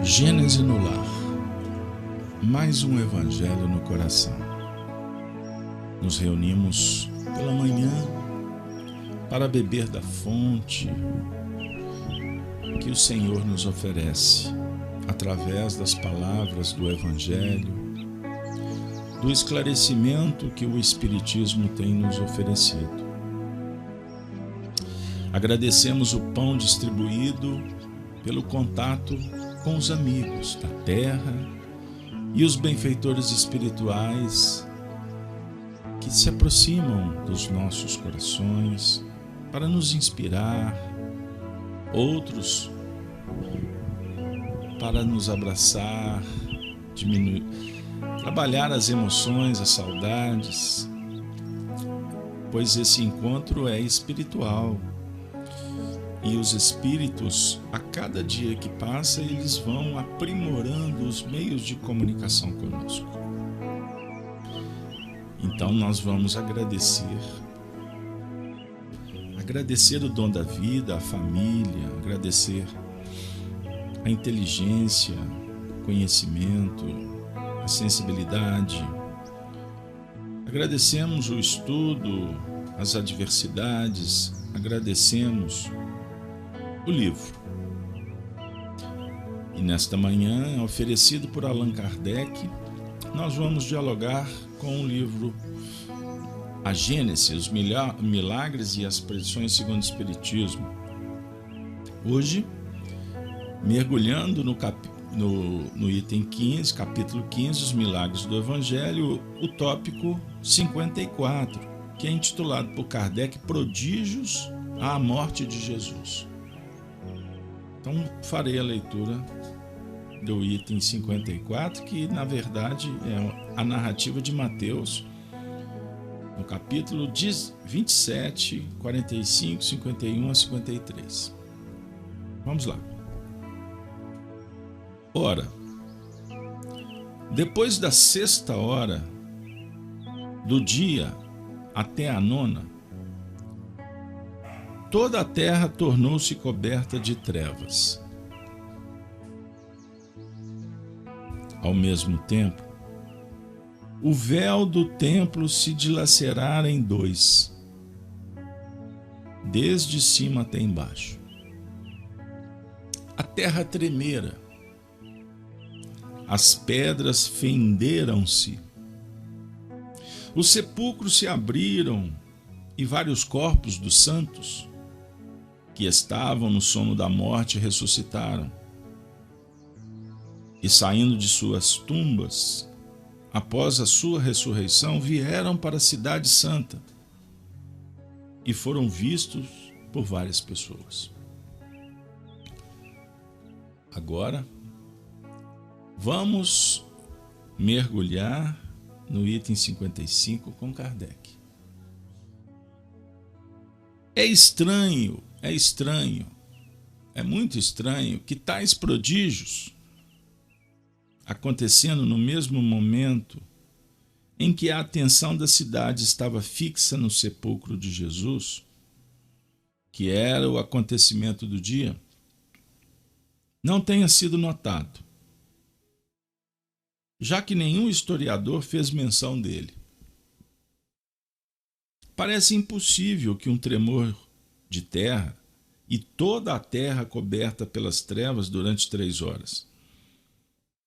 Gênese no lar. Mais um evangelho no coração. Nos reunimos pela manhã para beber da fonte que o Senhor nos oferece através das palavras do evangelho, do esclarecimento que o Espiritismo tem nos oferecido. Agradecemos o pão distribuído pelo contato com os amigos da terra e os benfeitores espirituais que se aproximam dos nossos corações para nos inspirar, outros para nos abraçar, trabalhar as emoções, as saudades, pois esse encontro é espiritual. E os espíritos, a cada dia que passa, eles vão aprimorando os meios de comunicação conosco. Então nós vamos agradecer o dom da vida, a família, agradecer a inteligência, o conhecimento, a sensibilidade. Agradecemos o estudo, as adversidades, agradecemos o livro. E nesta manhã, oferecido por Allan Kardec, nós vamos dialogar com o livro A Gênese, os milagres e as predições segundo o Espiritismo. Hoje, mergulhando no item 15, capítulo 15, os milagres do Evangelho, o tópico 54, que é intitulado por Kardec Prodígios à Morte de Jesus. Então, farei a leitura do item 54, que na verdade é a narrativa de Mateus, no capítulo 27, 45, 51 a 53. Vamos lá. Ora, depois da 6ª hora do dia até a 9ª, toda a terra tornou-se coberta de trevas. Ao mesmo tempo, o véu do templo se dilacerara em 2, desde cima até embaixo. A terra tremera, as pedras fenderam-se, os sepulcros se abriram e vários corpos dos santos que estavam no sono da morte ressuscitaram. E saindo de suas tumbas, após a sua ressurreição, vieram para a cidade santa e foram vistos por várias pessoas. Agora, vamos mergulhar no item 55 com Kardec. É muito estranho que tais prodígios, acontecendo no mesmo momento em que a atenção da cidade estava fixa no sepulcro de Jesus, que era o acontecimento do dia, não tenha sido notado, já que nenhum historiador fez menção dele. Parece impossível que um tremor de terra e toda a terra coberta pelas trevas durante 3 horas,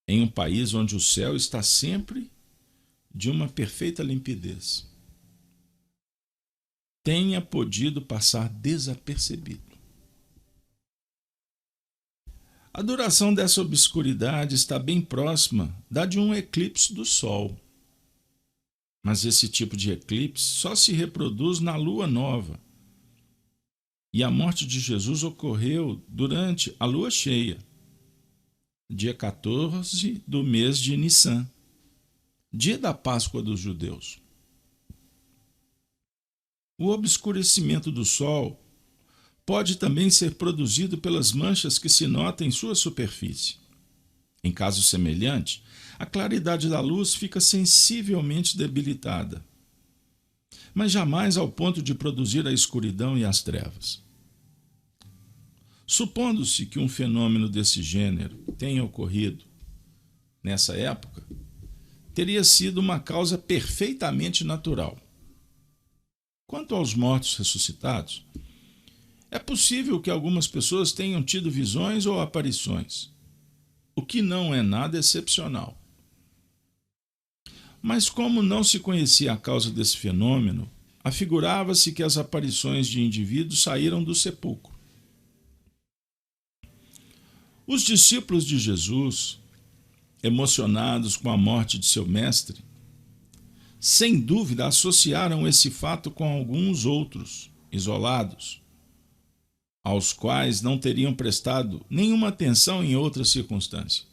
em um país onde o céu está sempre de uma perfeita limpidez, tenha podido passar desapercebido. A duração dessa obscuridade está bem próxima da de um eclipse do Sol. Mas esse tipo de eclipse só se reproduz na lua nova. E a morte de Jesus ocorreu durante a lua cheia, dia 14 do mês de Nissan, dia da Páscoa dos judeus. O obscurecimento do Sol pode também ser produzido pelas manchas que se notam em sua superfície. Em caso semelhante, a claridade da luz fica sensivelmente debilitada, mas jamais ao ponto de produzir a escuridão e as trevas. Supondo-se que um fenômeno desse gênero tenha ocorrido nessa época, teria sido uma causa perfeitamente natural. Quanto aos mortos ressuscitados, é possível que algumas pessoas tenham tido visões ou aparições, o que não é nada excepcional. Mas como não se conhecia a causa desse fenômeno, afigurava-se que as aparições de indivíduos saíram do sepulcro. Os discípulos de Jesus, emocionados com a morte de seu mestre, sem dúvida associaram esse fato com alguns outros, isolados, aos quais não teriam prestado nenhuma atenção em outra circunstância.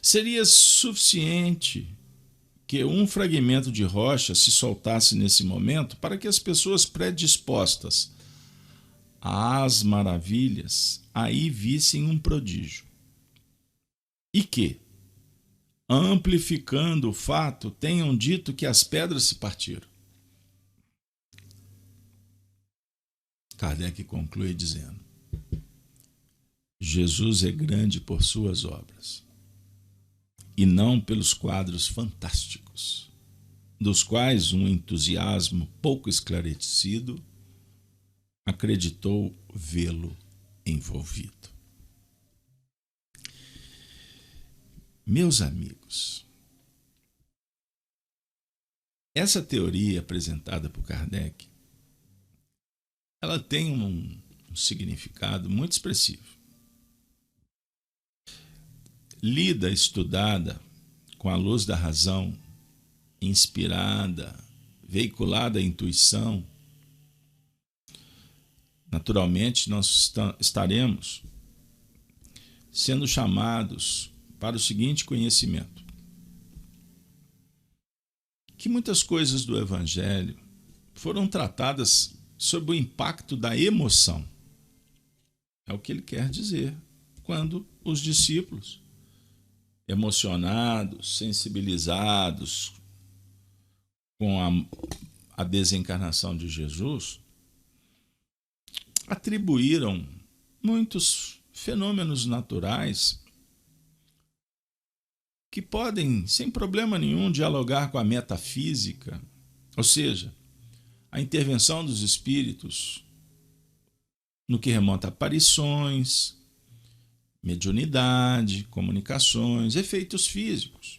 Seria suficiente que um fragmento de rocha se soltasse nesse momento para que as pessoas predispostas às maravilhas aí vissem um prodígio. E que, amplificando o fato, tenham dito que as pedras se partiram. Kardec conclui dizendo: Jesus é grande por suas obras, e não pelos quadros fantásticos, dos quais um entusiasmo pouco esclarecido acreditou vê-lo envolvido. Meus amigos, essa teoria apresentada por Kardec, ela tem um significado muito expressivo. Lida, estudada, com a luz da razão, inspirada, veiculada à intuição, naturalmente nós estaremos sendo chamados para o seguinte conhecimento: que muitas coisas do Evangelho foram tratadas sob o impacto da emoção. É o que ele quer dizer quando os discípulos, emocionados, sensibilizados com a desencarnação de Jesus, atribuíram muitos fenômenos naturais que podem, sem problema nenhum, dialogar com a metafísica, ou seja, a intervenção dos espíritos no que remonta a aparições, mediunidade, comunicações, efeitos físicos,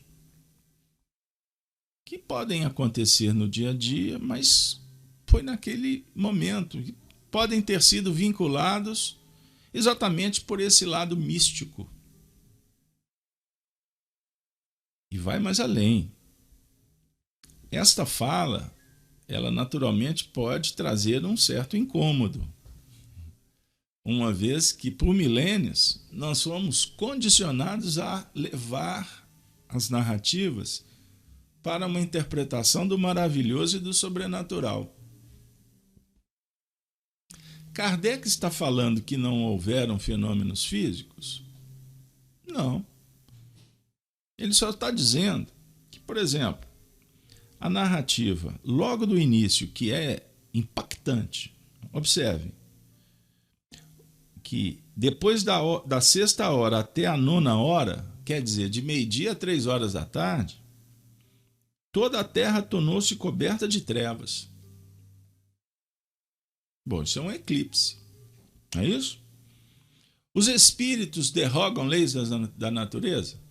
que podem acontecer no dia a dia, mas foi naquele momento, podem ter sido vinculados exatamente por esse lado místico. E vai mais além. Esta fala, ela naturalmente pode trazer um certo incômodo, uma vez que por milênios nós fomos condicionados a levar as narrativas para uma interpretação do maravilhoso e do sobrenatural. Kardec está falando que não houveram fenômenos físicos? Não. Ele só está dizendo que, por exemplo, a narrativa, logo do início, que é impactante, observem, que depois da sexta hora até a nona hora, quer dizer, de meio-dia a 3 horas da tarde, toda a terra tornou-se coberta de trevas. Bom, isso é um eclipse, não é isso? Os espíritos derrogam leis da natureza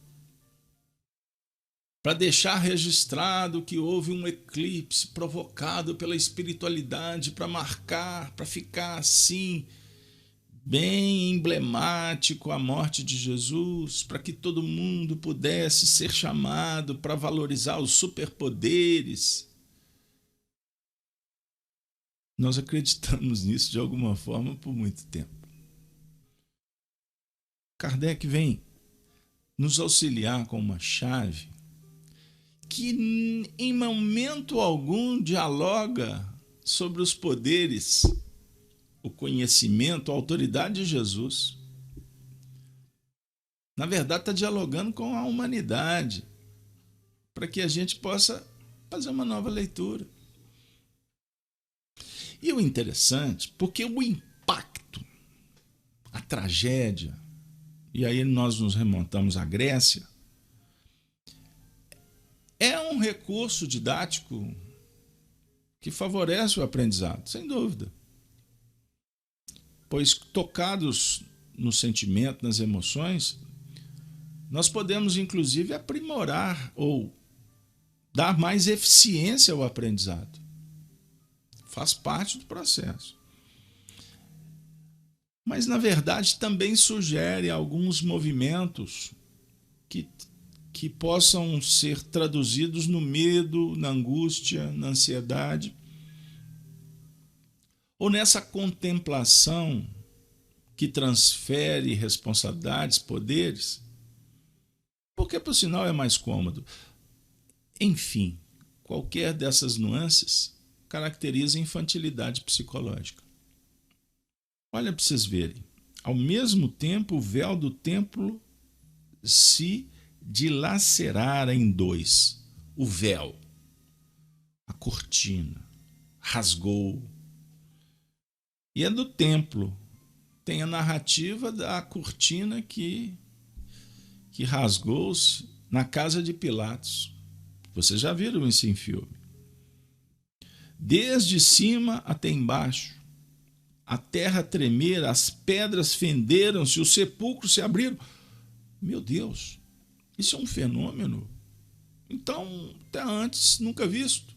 para deixar registrado que houve um eclipse provocado pela espiritualidade, para marcar, para ficar assim, bem emblemático a morte de Jesus, para que todo mundo pudesse ser chamado para valorizar os superpoderes. Nós acreditamos nisso de alguma forma por muito tempo. Kardec vem nos auxiliar com uma chave que em momento algum dialoga sobre os poderes, o conhecimento, a autoridade de Jesus. Na verdade, está dialogando com a humanidade, para que a gente possa fazer uma nova leitura. E o interessante, porque o impacto a tragédia, e aí nós nos remontamos à Grécia, é um recurso didático que favorece o aprendizado, sem dúvida. Pois tocados no sentimento, nas emoções, nós podemos inclusive aprimorar ou dar mais eficiência ao aprendizado. Faz parte do processo. Mas, na verdade, também sugere alguns movimentos que possam ser traduzidos no medo, na angústia, na ansiedade, ou nessa contemplação que transfere responsabilidades, poderes, porque, por sinal, é mais cômodo. Enfim, qualquer dessas nuances caracteriza a infantilidade psicológica. Olha para vocês verem. Ao mesmo tempo, o véu do templo se dilacerara em dois. O véu, a cortina, rasgou. E é do templo. Tem a narrativa da cortina que rasgou-se na casa de Pilatos. Vocês já viram isso em filme. Desde cima até embaixo, a terra tremer, as pedras fenderam-se, os sepulcros se abriram. Meu Deus, isso é um fenômeno, então, até antes nunca visto.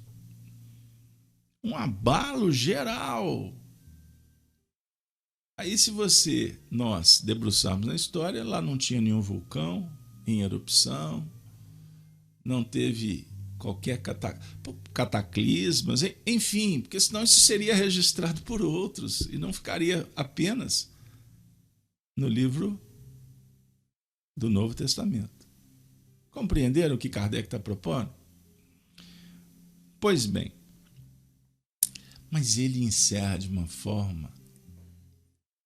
Um abalo geral. Aí, se nós debruçarmos na história, lá não tinha nenhum vulcão em erupção, não teve qualquer cataclismas, enfim, porque senão isso seria registrado por outros e não ficaria apenas no livro do Novo Testamento. Compreenderam o que Kardec está propondo? Pois bem, mas ele encerra de uma forma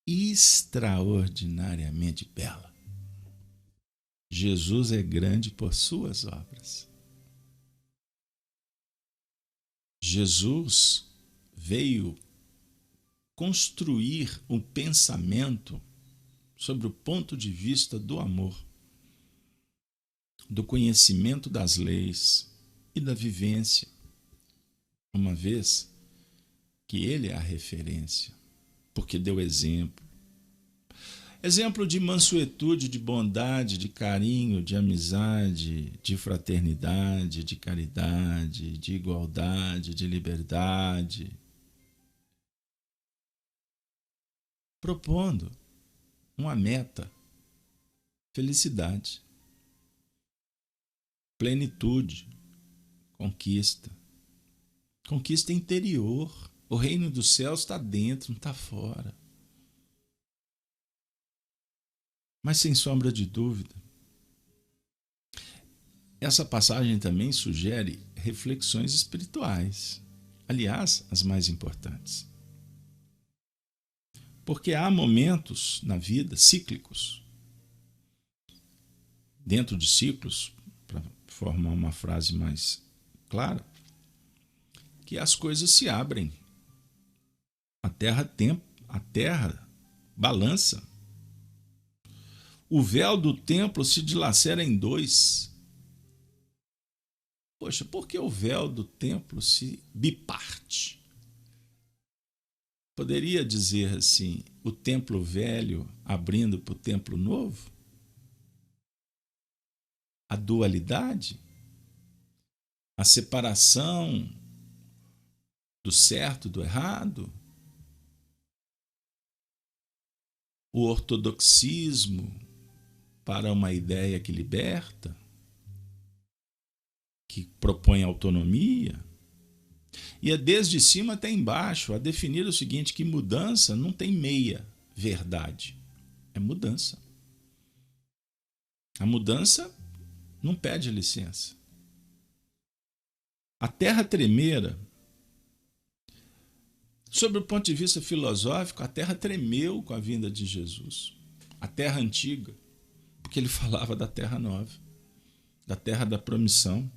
extraordinariamente bela. Jesus é grande por suas obras. Jesus veio construir um pensamento sobre o ponto de vista do amor, do conhecimento das leis e da vivência, uma vez que ele é a referência, porque deu exemplo. Exemplo de mansuetude, de bondade, de carinho, de amizade, de fraternidade, de caridade, de igualdade, de liberdade. Propondo uma meta: felicidade, plenitude, conquista. Conquista interior. O reino dos céus está dentro, não está fora. Mas, sem sombra de dúvida, essa passagem também sugere reflexões espirituais, aliás, as mais importantes. Porque há momentos na vida cíclicos, dentro de ciclos, para formar uma frase mais clara, que as coisas se abrem. A terra balança. O véu do templo se dilacera em dois. Poxa, por que o véu do templo se biparte? Poderia dizer assim, o templo velho abrindo para o templo novo? A dualidade? A separação do certo e do errado? O ortodoxismo para uma ideia que liberta, que propõe autonomia, e é desde cima até embaixo a definir o seguinte, que mudança não tem meia verdade, é mudança. A mudança não pede licença. A terra tremera, sob o ponto de vista filosófico, a terra tremeu com a vinda de Jesus. A terra antiga, porque ele falava da terra nova, da terra da promissão.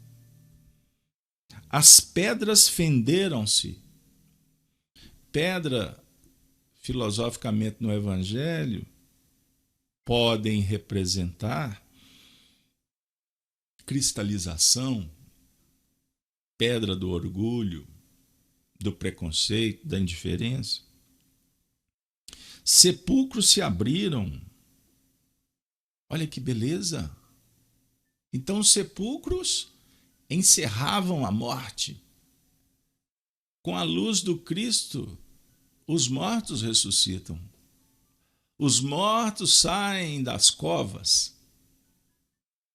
As pedras fenderam-se. Pedra, filosoficamente no Evangelho, podem representar cristalização, pedra do orgulho, do preconceito, da indiferença. Sepulcros se abriram. Olha que beleza! Então os sepulcros encerravam a morte. Com a luz do Cristo, os mortos ressuscitam. Os mortos saem das covas.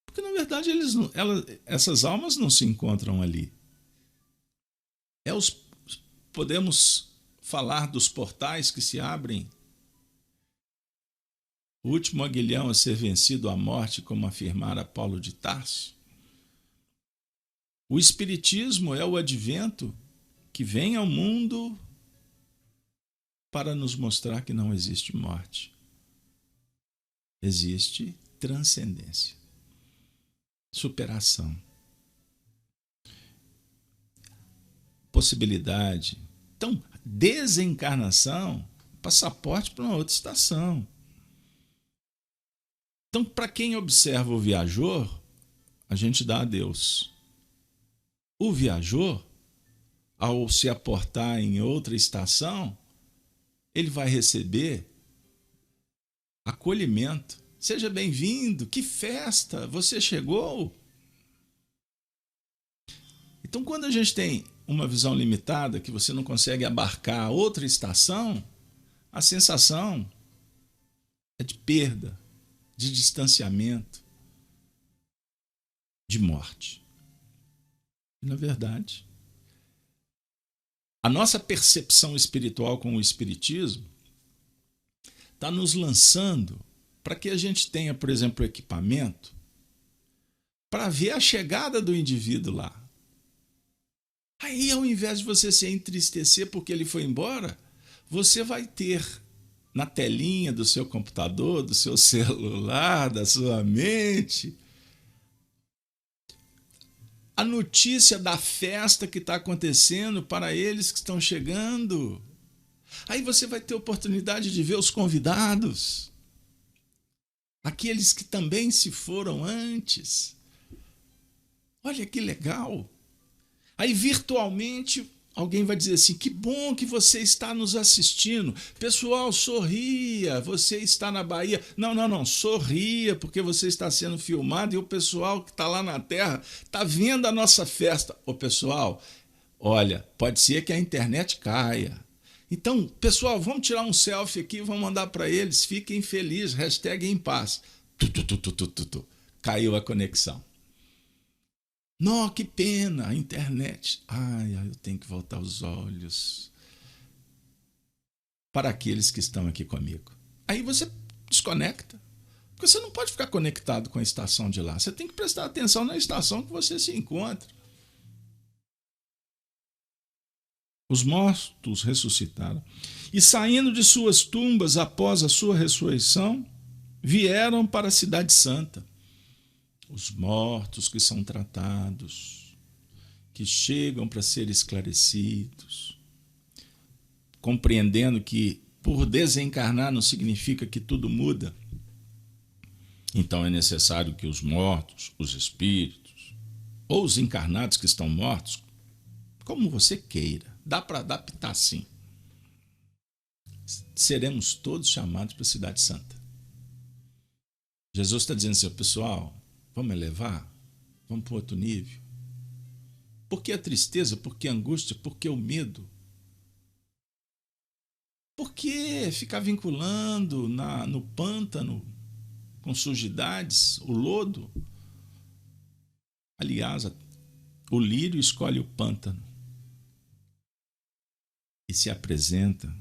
Porque, na verdade, essas almas não se encontram ali. Podemos falar dos portais que se abrem. O último aguilhão a ser vencido à morte, como afirmara Paulo de Tarso. O Espiritismo é o advento que vem ao mundo para nos mostrar que não existe morte. Existe transcendência, superação, possibilidade. Então, desencarnação, passaporte para uma outra estação. Então, para quem observa o viajor, a gente dá adeus. O viajor, ao se aportar em outra estação, ele vai receber acolhimento. Seja bem-vindo, que festa, você chegou. Então, quando a gente tem uma visão limitada, que você não consegue abarcar outra estação, a sensação é de perda, de distanciamento, de morte. E, na verdade, a nossa percepção espiritual com o Espiritismo está nos lançando para que a gente tenha, por exemplo, equipamento para ver a chegada do indivíduo lá. Aí, ao invés de você se entristecer porque ele foi embora, você vai ter na telinha do seu computador, do seu celular, da sua mente, a notícia da festa que está acontecendo para eles que estão chegando. Aí você vai ter oportunidade de ver os convidados, aqueles que também se foram antes. Olha que legal! Aí virtualmente alguém vai dizer assim: que bom que você está nos assistindo. Pessoal, sorria, você está na Bahia. Não, sorria, porque você está sendo filmado e o pessoal que está lá na Terra está vendo a nossa festa. Ô pessoal, olha, pode ser que a internet caia. Então, pessoal, vamos tirar um selfie aqui, vamos mandar para eles, fiquem felizes, hashtag em paz. Caiu a conexão. Não, que pena, a internet. Ai, eu tenho que voltar os olhos para aqueles que estão aqui comigo. Aí você desconecta, porque você não pode ficar conectado com a estação de lá. Você tem que prestar atenção na estação que você se encontra. Os mortos ressuscitaram e, saindo de suas tumbas após a sua ressurreição, vieram para a Cidade Santa. Os mortos que são tratados, que chegam para ser esclarecidos, compreendendo que por desencarnar não significa que tudo muda. Então é necessário que os mortos, os espíritos, ou os encarnados que estão mortos, como você queira, dá para adaptar sim, seremos todos chamados para a Cidade Santa. Jesus está dizendo assim: pessoal, vamos elevar? Vamos para outro nível? Por que a tristeza? Por que a angústia? Por que o medo? Por que ficar vinculando no pântano com sujidades, o lodo? Aliás, o lírio escolhe o pântano e se apresenta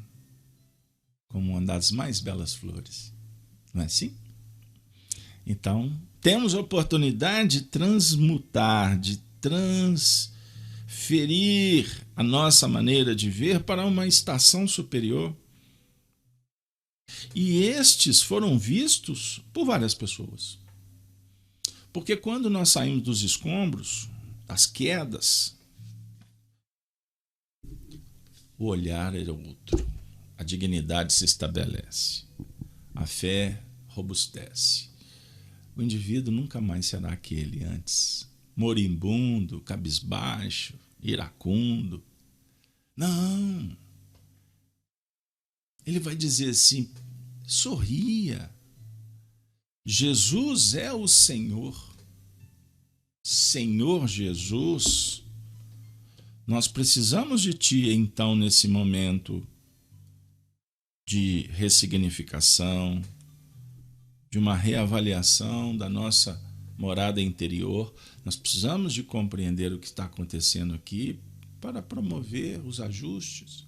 como uma das mais belas flores. Não é assim? Então, temos a oportunidade de transmutar, de transferir a nossa maneira de ver para uma estação superior. E estes foram vistos por várias pessoas. Porque quando nós saímos dos escombros, das quedas, o olhar era outro. A dignidade se estabelece. A fé robustece. O indivíduo nunca mais será aquele antes, moribundo, cabisbaixo, iracundo. Não. Ele vai dizer assim: sorria. Jesus é o Senhor. Senhor Jesus, nós precisamos de Ti, então, nesse momento de ressignificação, de uma reavaliação da nossa morada interior. Nós precisamos de compreender o que está acontecendo aqui para promover os ajustes.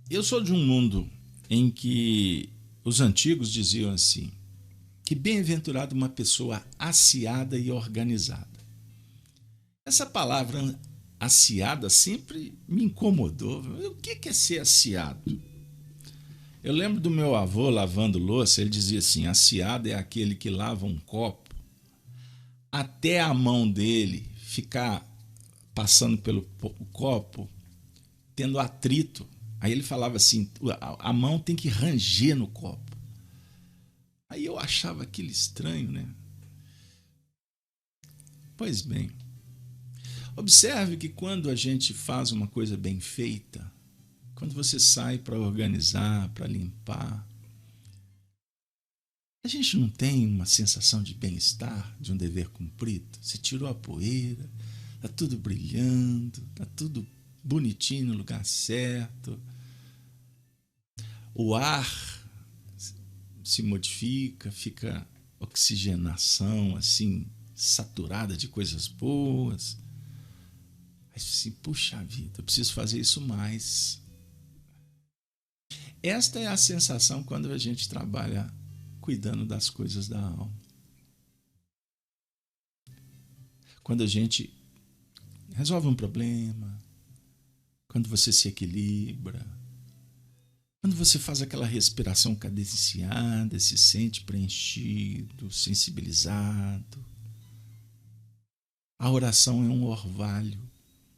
Eu sou de um mundo em que os antigos diziam assim: que bem-aventurada uma pessoa aciada e organizada. Essa palavra aciada sempre me incomodou. O que é ser aciado? Eu lembro do meu avô lavando louça, ele dizia assim: aciado é aquele que lava um copo até a mão dele ficar passando pelo copo, tendo atrito. Aí ele falava assim: a mão tem que ranger no copo. Aí eu achava aquilo estranho, né? Pois bem, observe que quando a gente faz uma coisa bem feita, quando você sai para organizar, para limpar, a gente não tem uma sensação de bem-estar, de um dever cumprido? Você tirou a poeira, está tudo brilhando, está tudo bonitinho no lugar certo, o ar se modifica, fica oxigenação assim, saturada de coisas boas. Aí assim, puxa vida, eu preciso fazer isso mais. Esta é a sensação quando a gente trabalha cuidando das coisas da alma. Quando a gente resolve um problema, quando você se equilibra, quando você faz aquela respiração cadenciada, se sente preenchido, sensibilizado. A oração é um orvalho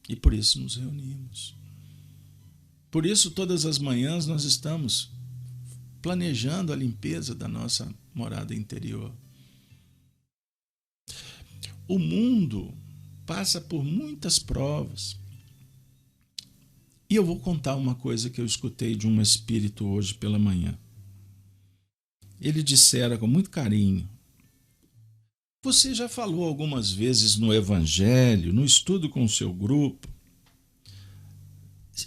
e por isso nos reunimos. Por isso, todas as manhãs nós estamos planejando a limpeza da nossa morada interior. O mundo passa por muitas provas. E eu vou contar uma coisa que eu escutei de um espírito hoje pela manhã. Ele dissera com muito carinho: você já falou algumas vezes no Evangelho, no estudo com o seu grupo,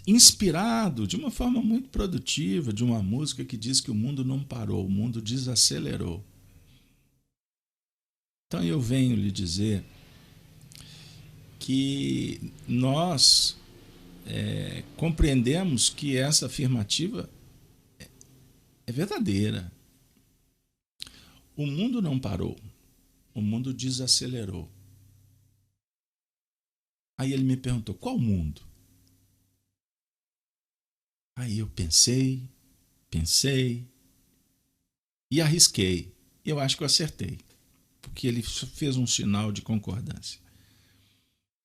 inspirado de uma forma muito produtiva, de uma música que diz que o mundo não parou, o mundo desacelerou. Então eu venho lhe dizer que nós compreendemos que essa afirmativa é verdadeira. O mundo não parou, o mundo desacelerou. Aí ele me perguntou: qual mundo? Aí eu pensei e arrisquei. Eu acho que eu acertei, porque ele fez um sinal de concordância.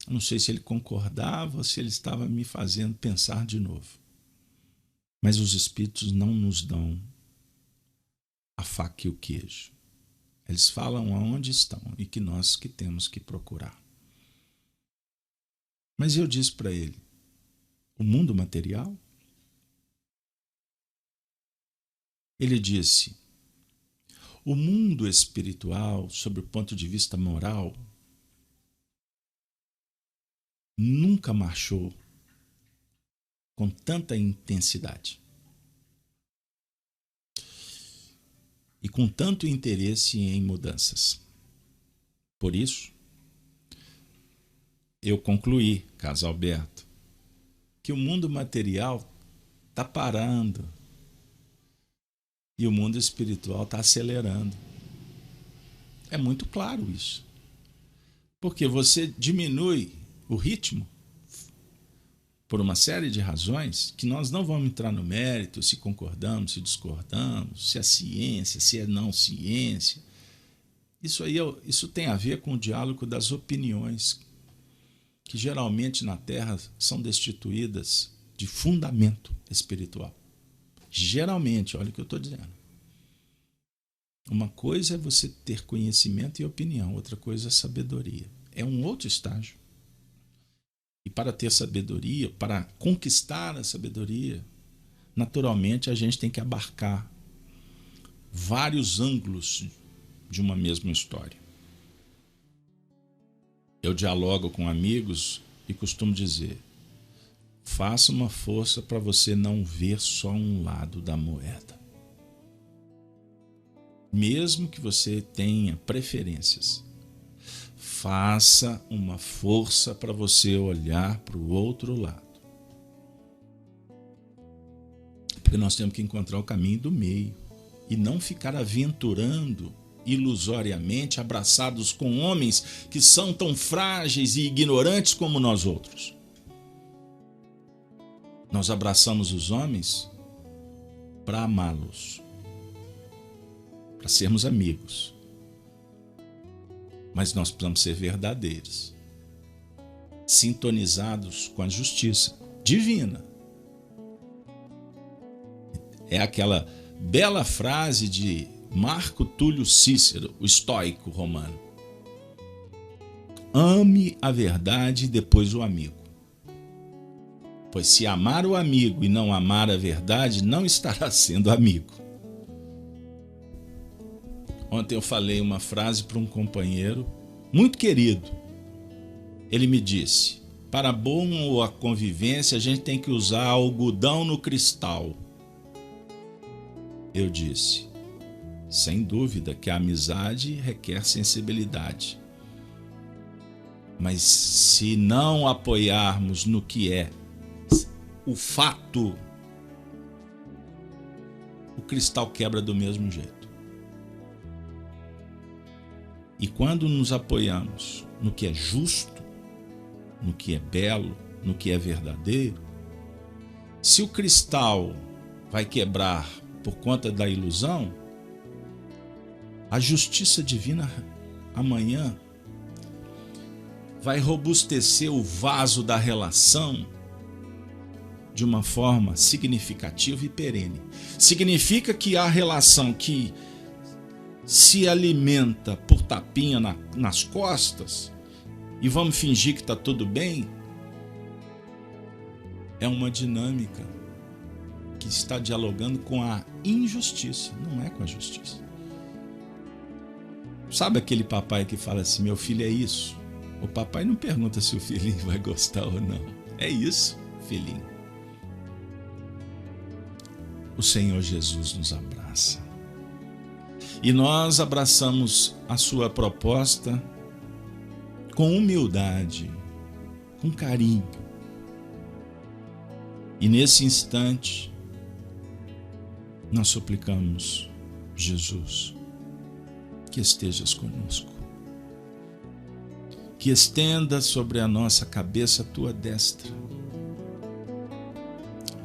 Eu não sei se ele concordava ou se ele estava me fazendo pensar de novo. Mas os espíritos não nos dão a faca e o queijo. Eles falam aonde estão e que nós que temos que procurar. Mas eu disse para ele: o mundo material? Ele disse: o mundo espiritual, sob o ponto de vista moral, nunca marchou com tanta intensidade e com tanto interesse em mudanças. Por isso, eu concluí, caso Alberto, que o mundo material está parando e o mundo espiritual está acelerando. É muito claro isso. Porque você diminui o ritmo por uma série de razões que nós não vamos entrar no mérito, se concordamos, se discordamos, se é ciência, se é não ciência. Isso tem a ver com o diálogo das opiniões, que geralmente na Terra são destituídas de fundamento espiritual. Geralmente, olha o que eu estou dizendo. Uma coisa é você ter conhecimento e opinião, outra coisa é sabedoria. É um outro estágio. E para ter sabedoria, para conquistar a sabedoria, naturalmente a gente tem que abarcar vários ângulos de uma mesma história. Eu dialogo com amigos e costumo dizer: faça uma força para você não ver só um lado da moeda. Mesmo que você tenha preferências, faça uma força para você olhar para o outro lado. Porque nós temos que encontrar o caminho do meio e não ficar aventurando ilusoriamente, abraçados com homens que são tão frágeis e ignorantes como nós outros. Nós abraçamos os homens para amá-los, para sermos amigos. Mas nós precisamos ser verdadeiros, sintonizados com a justiça divina. É aquela bela frase de Marco Túlio Cícero, o estoico romano: ame a verdade e depois o amigo. Pois se amar o amigo e não amar a verdade, não estará sendo amigo. Ontem eu falei uma frase para um companheiro muito querido. Ele me disse: para boa convivência a gente tem que usar algodão no cristal. Eu disse: sem dúvida que a amizade requer sensibilidade. Mas se não apoiarmos no que é o fato, o cristal quebra do mesmo jeito. E quando nos apoiamos no que é justo, no que é belo, no que é verdadeiro, se o cristal vai quebrar por conta da ilusão, a justiça divina amanhã vai robustecer o vaso da relação de uma forma significativa e perene. Significa que a relação que se alimenta por tapinha nas costas e vamos fingir que está tudo bem, é uma dinâmica que está dialogando com a injustiça, não é com a justiça. Sabe aquele papai que fala assim: meu filho é isso? O papai não pergunta se o filhinho vai gostar ou não. É isso, filhinho. O Senhor Jesus nos abraça. E nós abraçamos a sua proposta com humildade, com carinho. E nesse instante, nós suplicamos: Jesus, que estejas conosco, que estenda sobre a nossa cabeça a tua destra,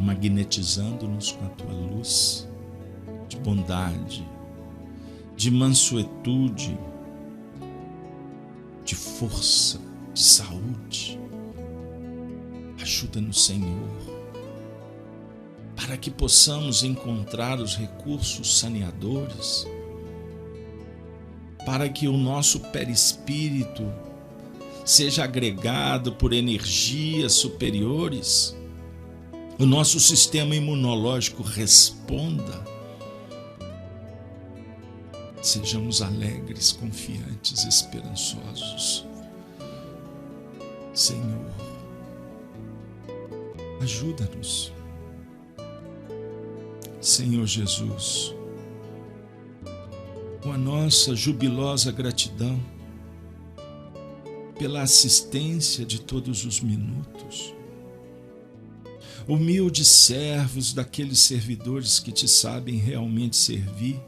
magnetizando-nos com a tua luz de bondade, de mansuetude, de força, de saúde. Ajuda-nos, Senhor, para que possamos encontrar os recursos saneadores, para que o nosso perispírito seja agregado por energias superiores, o nosso sistema imunológico responda. Sejamos alegres, confiantes, esperançosos. Senhor, ajuda-nos. Senhor Jesus, com a nossa jubilosa gratidão pela assistência de todos os minutos, humildes servos daqueles servidores que te sabem realmente servir,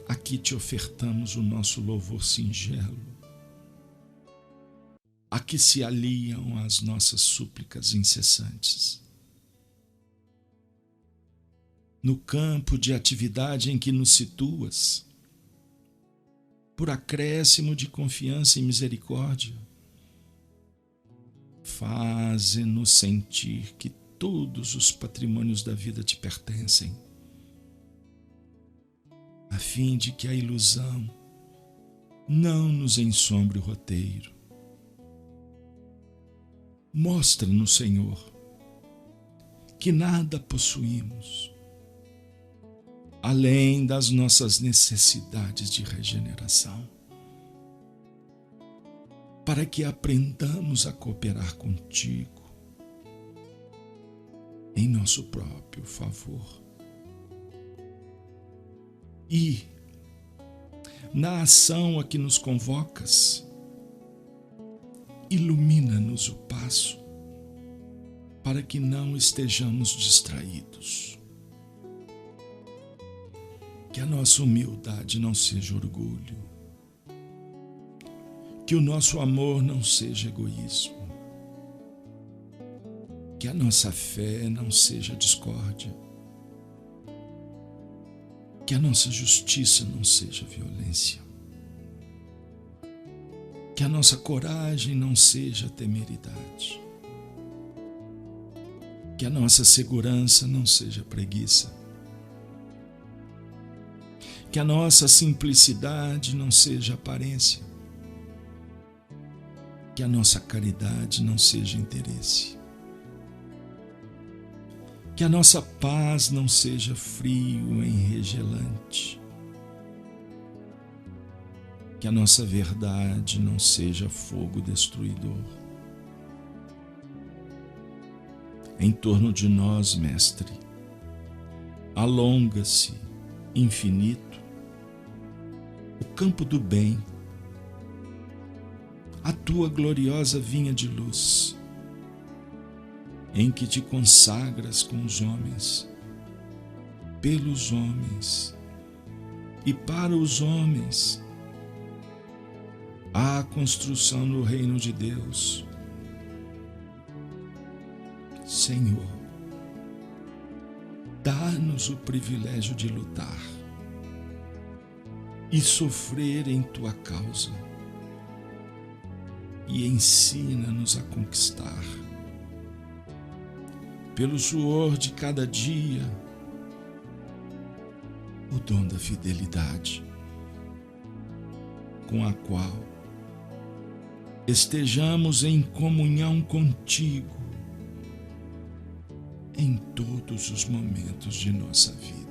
aqui te ofertamos o nosso louvor singelo, aqui se aliam as nossas súplicas incessantes. No campo de atividade em que nos situas, por acréscimo de confiança e misericórdia, faze-nos sentir que todos os patrimônios da vida te pertencem, a fim de que a ilusão não nos ensombre o roteiro. Mostra-nos, Senhor, que nada possuímos, além das nossas necessidades de regeneração, para que aprendamos a cooperar contigo em nosso próprio favor. E, na ação a que nos convocas, ilumina-nos o passo para que não estejamos distraídos. Que a nossa humildade não seja orgulho, que o nosso amor não seja egoísmo, que a nossa fé não seja discórdia, que a nossa justiça não seja violência, que a nossa coragem não seja temeridade, que a nossa segurança não seja preguiça, que a nossa simplicidade não seja aparência, que a nossa caridade não seja interesse, que a nossa paz não seja frio enregelante, que a nossa verdade não seja fogo destruidor. Em torno de nós, Mestre, alonga-se infinito o campo do bem, a tua gloriosa vinha de luz, em que te consagras com os homens, pelos homens e para os homens, à construção do reino de Deus. Senhor, dá-nos o privilégio de lutar e sofrer em tua causa, e ensina-nos a conquistar, pelo suor de cada dia, o dom da fidelidade, com a qual estejamos em comunhão contigo em todos os momentos de nossa vida.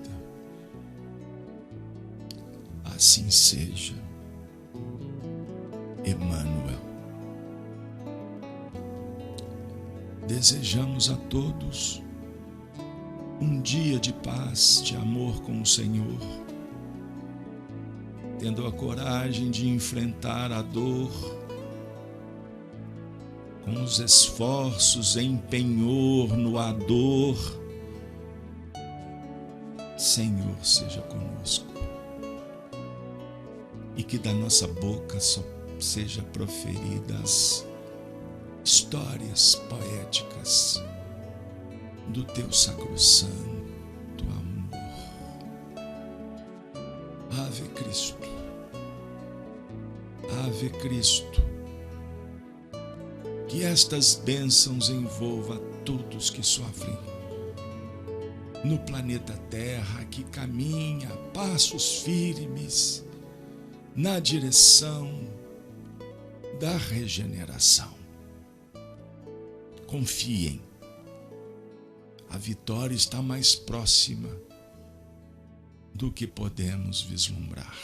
Assim seja. Emmanuel. Desejamos a todos um dia de paz, de amor com o Senhor, tendo a coragem de enfrentar a dor com os esforços em penhor no ador. Senhor, seja conosco, e que da nossa boca só seja proferidas histórias poéticas do teu sacrosanto amor. Ave Cristo, Ave Cristo, que estas bênçãos envolvam todos que sofrem no planeta Terra, que caminha a passos firmes na direção da regeneração. Confiem, a vitória está mais próxima do que podemos vislumbrar.